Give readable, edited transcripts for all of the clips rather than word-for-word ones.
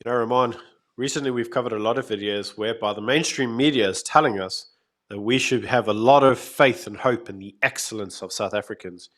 Ramon, recently we've covered a lot of videos whereby the mainstream media is telling us that we should have a lot of faith and hope in the excellence of South Africans.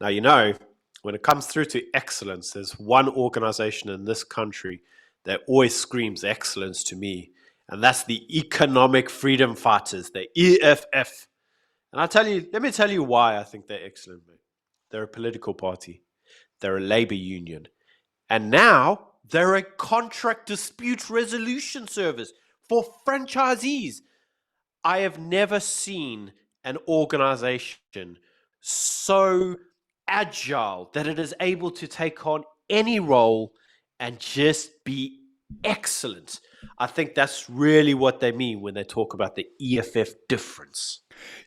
Now, when it comes through to excellence, there's one organization in this country that always screams excellence to me, and that's the Economic Freedom Fighters, the EFF. And let me tell you why I think they're excellent, mate. They're a political party, they're a labor union, and now they're a contract dispute resolution service for franchisees. I have never seen an organization so agile that it is able to take on any role and just be excellent. I think that's really what they mean when they talk about the EFF difference.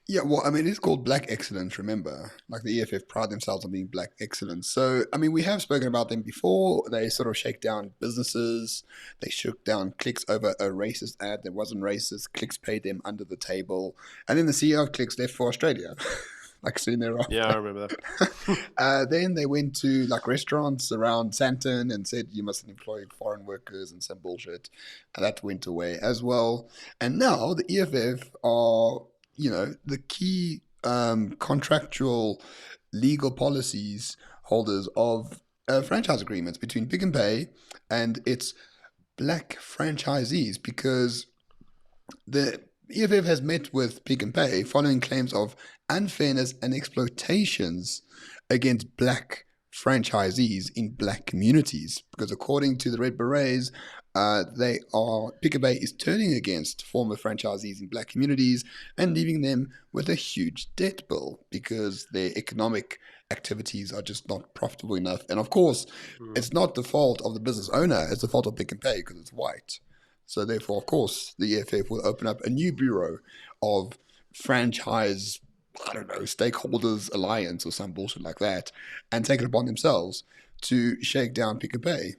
Yeah, well, I mean, it's called Black Excellence, remember? Like the EFF pride themselves on being Black Excellence. So, I mean, we have spoken about them before. They sort of shake down businesses. They shook down clicks over a racist ad that wasn't racist. Clicks paid them under the table. And then the CEO of Clicks left for Australia. Like soon Yeah, thereafter. I remember that. Then they went to like restaurants around Santon and said you mustn't employ foreign workers and some bullshit. And that went away as well. And now the EFF are, the key contractual legal policies holders of franchise agreements between Pick and Pay and its black franchisees because the EFF has met with Pick and Pay following claims of unfairness and exploitations against black franchisees in black communities. Because according to the Red Berets, Pick and Pay is turning against former franchisees in black communities and leaving them with a huge debt bill because their economic activities are just not profitable enough. And of course, it's not the fault of the business owner; it's the fault of Pick and Pay because it's white. So therefore, of course, the EFF will open up a new bureau of franchise, I don't know, stakeholders alliance or some bullshit like that, and take it upon themselves to shake down Pick and Pay.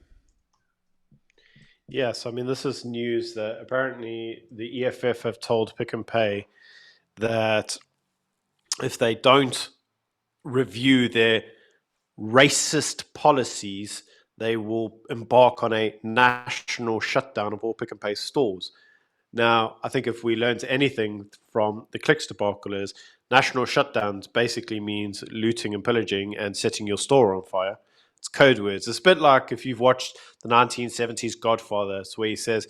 Yes, I mean, this is news that apparently the EFF have told Pick and Pay that if they don't review their racist policies, they will embark on a national shutdown of all Pick and Pay stores. Now, I think if we learned anything from the Clicks debacle is national shutdowns basically means looting and pillaging and setting your store on fire. It's code words. It's a bit like if you've watched the 1970s Godfather, it's where he says,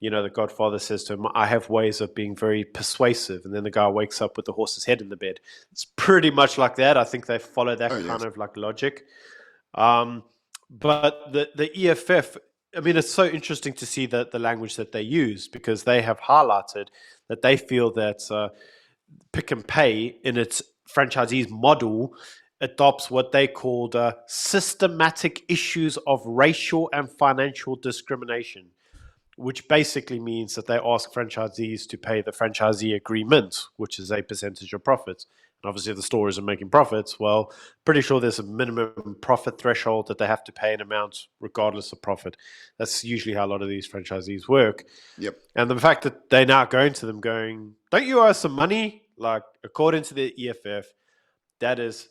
the Godfather says to him, I have ways of being very persuasive. And then the guy wakes up with the horse's head in the bed. It's pretty much like that. I think they follow that Oh, kind yes. of like logic. But the EFF, I mean, it's so interesting to see the language that they use because they have highlighted that they feel that Pick and Pay in its franchisees model adopts what they called systematic issues of racial and financial discrimination, which basically means that they ask franchisees to pay the franchisee agreement, which is a percentage of profits. And obviously, if the store isn't making profits, well, pretty sure there's a minimum profit threshold that they have to pay an amount regardless of profit. That's usually how a lot of these franchisees work. Yep. And the fact that they're now going to them going, don't you owe us some money? Like, according to the EFF, that is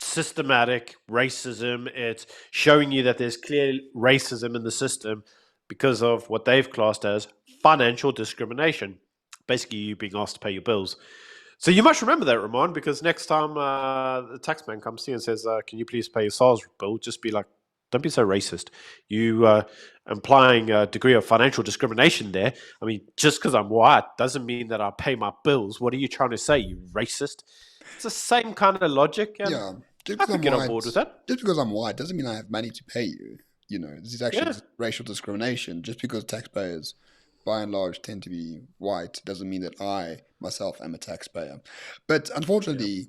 systematic racism. It's showing you that there's clear racism in the system because of what they've classed as financial discrimination. Basically, you being asked to pay your bills. So you must remember that, Ramon, because next time the taxman comes to you and says, can you please pay your SARS bill? Just be like, don't be so racist. You implying a degree of financial discrimination there. I mean, just because I'm white doesn't mean that I pay my bills. What are you trying to say, you racist? It's the same kind of logic, and Yeah. Just I because could I'm get on white, board with that. just because I'm white doesn't mean I have money to pay you. This is actually Yeah. racial discrimination. Just because taxpayers, by and large, tend to be white doesn't mean that I myself am a taxpayer. But Yeah. unfortunately,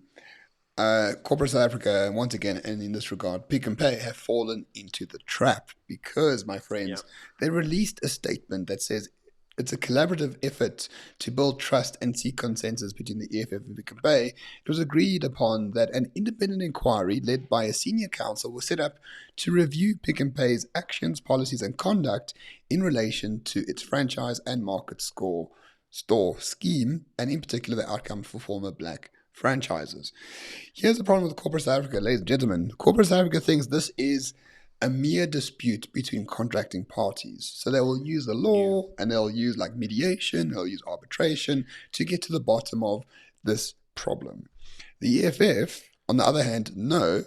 corporate South Africa, once again, and in this regard, Pick and Pay have fallen into the trap because, my Yeah. friends, they released a statement that says it's a collaborative effort to build trust and seek consensus between the EFF and Pick and Pay. It was agreed upon that an independent inquiry led by a senior counsel was set up to review Pick and Pay's actions, policies, and conduct in relation to its franchise and market store scheme, and in particular the outcome for former black franchises. Here's the problem with corporate South Africa, ladies and gentlemen. Corporate South Africa thinks this is a mere dispute between contracting parties. So they will use the law and they'll use like mediation, they'll use arbitration to get to the bottom of this problem. The EFF, on the other hand, no,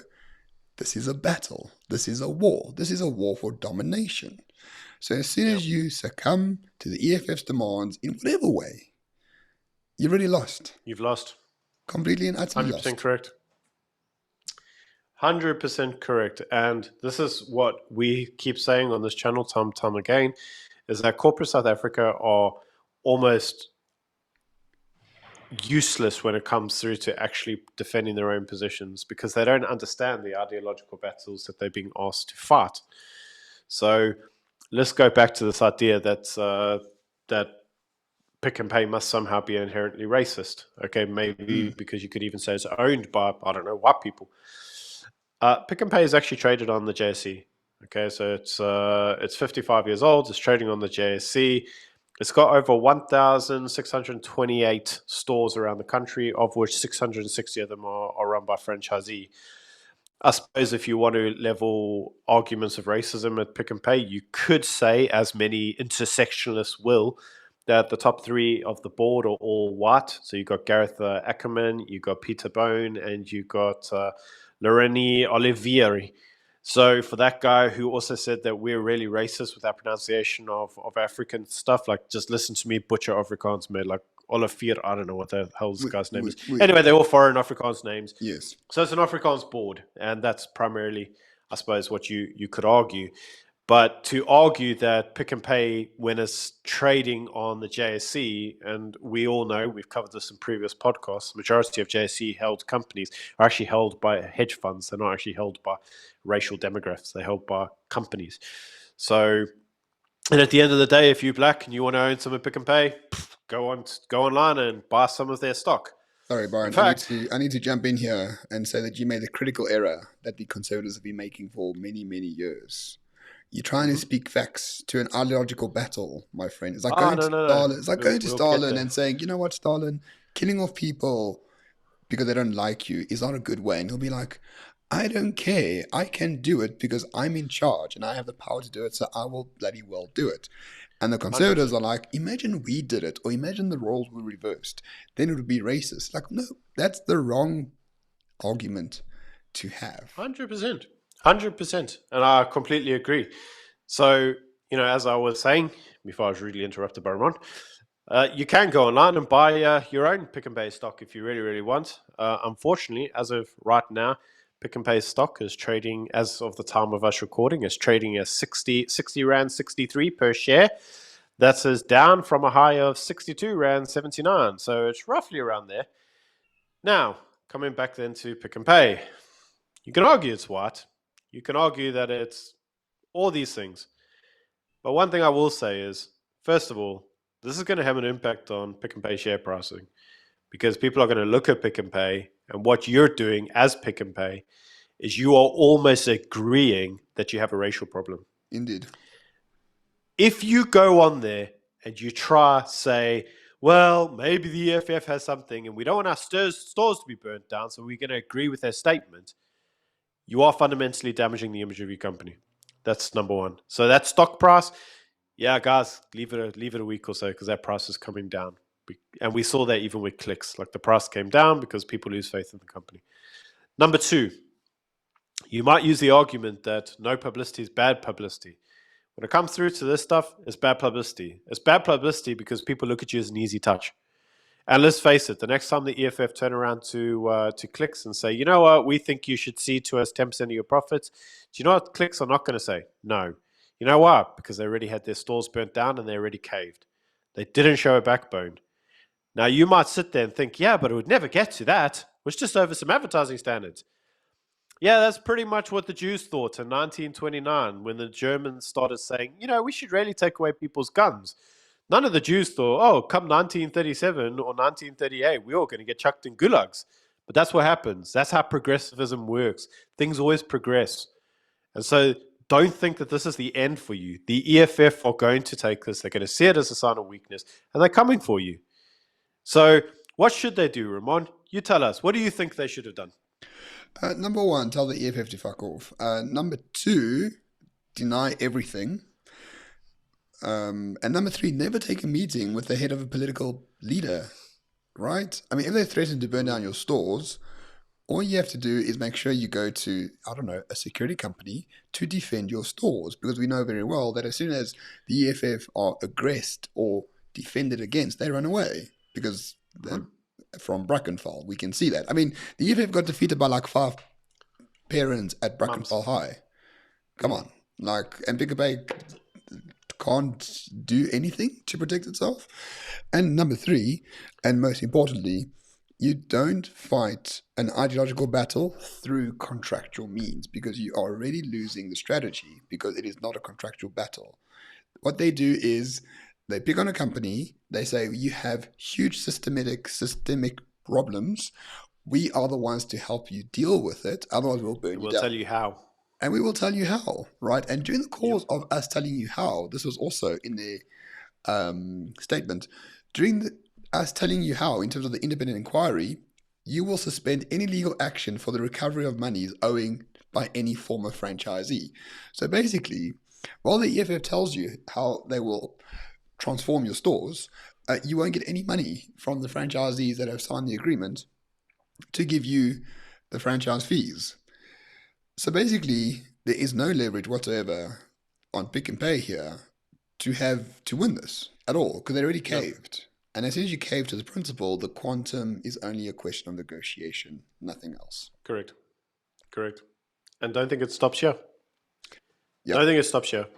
this is a battle. This is a war. This is a war for domination. So as soon as you succumb to the EFF's demands in whatever way, you've already lost. You've lost. Completely and utterly 100% lost. correct. 100% correct. And this is what we keep saying on this channel time and time again, is that corporate South Africa are almost useless when it comes through to actually defending their own positions, because they don't understand the ideological battles that they're being asked to fight. So let's go back to this idea that that Pick and Pay must somehow be inherently racist. Okay, maybe because you could even say it's owned by, I don't know, white people. Pick and Pay is actually traded on the JSE. Okay, so it's 55 years old. It's trading on the JSE. It's got over 1,628 stores around the country, of which 660 of them are run by franchisee. I suppose if you want to level arguments of racism at Pick and Pay, you could say, as many intersectionalists will, that the top three of the board are all white. So you've got Gareth Ackerman, you've got Peter Bone, and you've got Loreni Olivieri. So for that guy who also said that we're really racist with our pronunciation of African stuff, like, just listen to me butcher Afrikaans, mate, like Olivier, I don't know what the hell this guy's name is. Anyway, they're all foreign Afrikaans names. Yes. So it's an Afrikaans board, and that's primarily, I suppose, what you could argue. But to argue that Pick and Pay, when it's trading on the JSE, and we all know, we've covered this in previous podcasts, the majority of JSE held companies are actually held by hedge funds. They're not actually held by racial demographics. They're held by companies. So, and at the end of the day, if you're black and you want to own some of Pick and Pay, go online and buy some of their stock. Sorry, Byron, I need to jump in here and say that you made a critical error that the Conservatives have been making for many, many years. You're trying to speak facts to an ideological battle, my friend. It's like going to Stalin. It's like going to Stalin and saying, you know what, Stalin, killing off people because they don't like you is not a good way. And he'll be like, I don't care. I can do it because I'm in charge and I have the power to do it, so I will bloody well do it. And the Conservatives 100%. Are like, imagine we did it, or imagine the roles were reversed. Then it would be racist. Like, no, that's the wrong argument to have. 100%. 100%. And I completely agree. So, as I was saying before I was rudely interrupted by Ramon, you can go online and buy your own Pick and Pay stock if you really, really want. Unfortunately, as of right now, Pick and Pay stock is trading, as of the time of us recording, is trading at 60 Rand 63 per share. That is down from a high of 62 Rand 79. So it's roughly around there. Now, coming back then to Pick and Pay, you can argue it's white. You can argue that it's all these things. But one thing I will say is, first of all, this is going to have an impact on Pick and Pay share pricing, because people are going to look at Pick and Pay, and what you're doing as Pick and Pay is you are almost agreeing that you have a racial problem. Indeed. If you go on there and you try say, well, maybe the EFF has something and we don't want our stores to be burnt down, so we're going to agree with their statement, you are fundamentally damaging the image of your company. That's number one. So that stock price, yeah, guys, leave it a week or so, because that price is coming down. And we saw that even with clicks. Like, the price came down because people lose faith in the company. Number two, you might use the argument that no publicity is bad publicity. When it comes through to this stuff, it's bad publicity. It's bad publicity because people look at you as an easy touch. And let's face it, the next time the EFF turn around to Clicks and say, you know what, we think you should cede to us 10% of your profits, do you know what Clicks are not going to say? No. You know why? Because they already had their stores burnt down and they already caved. They didn't show a backbone. Now, you might sit there and think, yeah, but it would never get to that. It was just over some advertising standards. Yeah, that's pretty much what the Jews thought in 1929 when the Germans started saying, we should really take away people's guns. None of the Jews thought, oh, come 1937 or 1938, we're all going to get chucked in gulags. But that's what happens. That's how progressivism works. Things always progress. And so don't think that this is the end for you. The EFF are going to take this. They're going to see it as a sign of weakness, and they're coming for you. So what should they do, Ramon? You tell us. What do you think they should have done? Number one, tell the EFF to fuck off. Number two, deny everything. And number 3, never take a meeting with the head of a political leader, right? I mean, if they threaten to burn down your stores, all you have to do is make sure you go to, I don't know, a security company to defend your stores, because we know very well that as soon as the EFF are aggressed or defended against, they run away, because from Brackenfell, we can see that. I mean, the EFF got defeated by like 5 parents at Brackenfell High. Come on. Like, and Pick n Pay can't do anything to protect itself. And number 3, and most importantly, you don't fight an ideological battle through contractual means, because you are already losing the strategy, because it is not a contractual battle. What they do is they pick on a company, they say, you have huge systemic problems. We are the ones to help you deal with it. Otherwise, we'll burn you down. We'll tell you how. And we will tell you how, right? And during the course of us telling you how, this was also in their statement, us telling you how, in terms of the independent inquiry, you will suspend any legal action for the recovery of monies owing by any former franchisee. So basically, while the EFF tells you how they will transform your stores, you won't get any money from the franchisees that have signed the agreement to give you the franchise fees. So basically, there is no leverage whatsoever on Pick n Pay here to win this at all, because they already caved. And as soon as you cave to the principle, the quantum is only a question of negotiation, nothing else. Correct. And don't think it stops here. Yep. Don't think it stops here.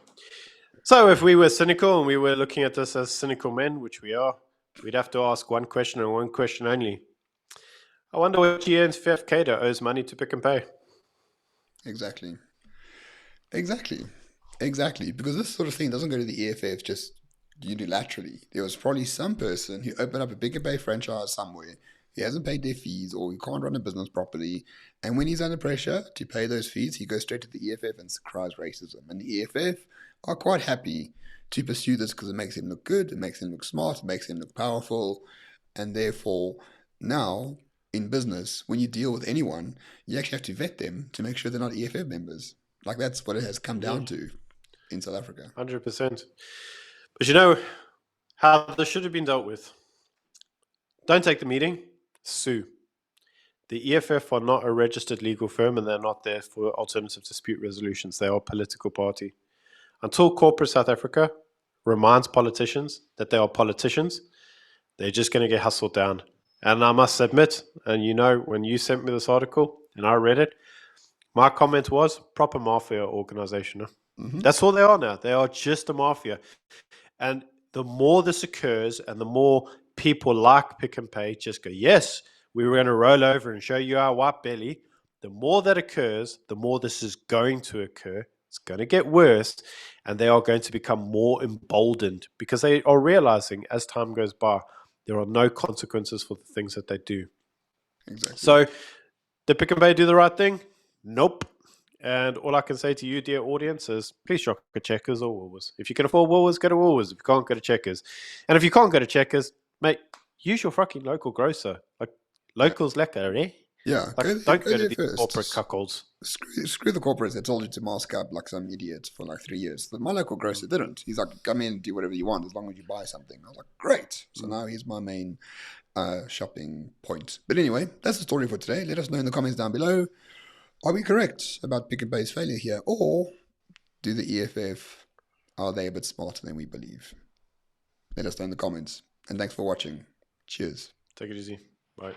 So if we were cynical and we were looking at this as cynical men, which we are, we'd have to ask one question and one question only. I wonder what GNFF Cater owes money to Pick n Pay. Exactly. Because this sort of thing doesn't go to the EFF just unilaterally. There was probably some person who opened up a Pick n Pay franchise somewhere. He hasn't paid their fees, or he can't run a business properly. And when he's under pressure to pay those fees, he goes straight to the EFF and cries racism. And the EFF are quite happy to pursue this because it makes him look good, it makes him look smart, it makes him look powerful. And therefore, now in business, when you deal with anyone, you actually have to vet them to make sure they're not EFF members. Like, that's what it has come down to in South Africa. 100%. But you know how this should have been dealt with? Don't take the meeting, sue. The EFF are not a registered legal firm, and they're not there for alternative dispute resolutions. They are a political party. Until corporate South Africa reminds politicians that they are politicians, they're just going to get hustled down. And I must admit, and you know, when you sent me this article and I read it, my comment was proper mafia organization. Mm-hmm. That's all they are now. They are just a mafia. And the more this occurs and the more people like Pick n Pay just go, yes, we were going to roll over and show you our white belly. The more that occurs, the more this is going to occur. It's going to get worse, and they are going to become more emboldened because they are realizing as time goes by, there are no consequences for the things that they do. Exactly. So did Pick n Pay do the right thing? Nope. And all I can say to you, dear audience, is please shop at Checkers or Woolworths. If you can afford Woolworths, go to Woolworths. If you can't, go to Checkers. And if you can't go to Checkers, mate, use your fucking local grocer. Like, local's lekker, eh? Yeah, like, don't go to the corporate cuckolds. Screw the corporates that told you to mask up like some idiot for like 3 years. But my local grocer didn't. He's like, come in and do whatever you want as long as you buy something. I was like, great. So now he's my main shopping point. But anyway, that's the story for today. Let us know in the comments down below. Are we correct about Pick n Pay's failure here? Or do the EFF, are they a bit smarter than we believe? Let us know in the comments. And thanks for watching. Cheers. Take it easy. Bye.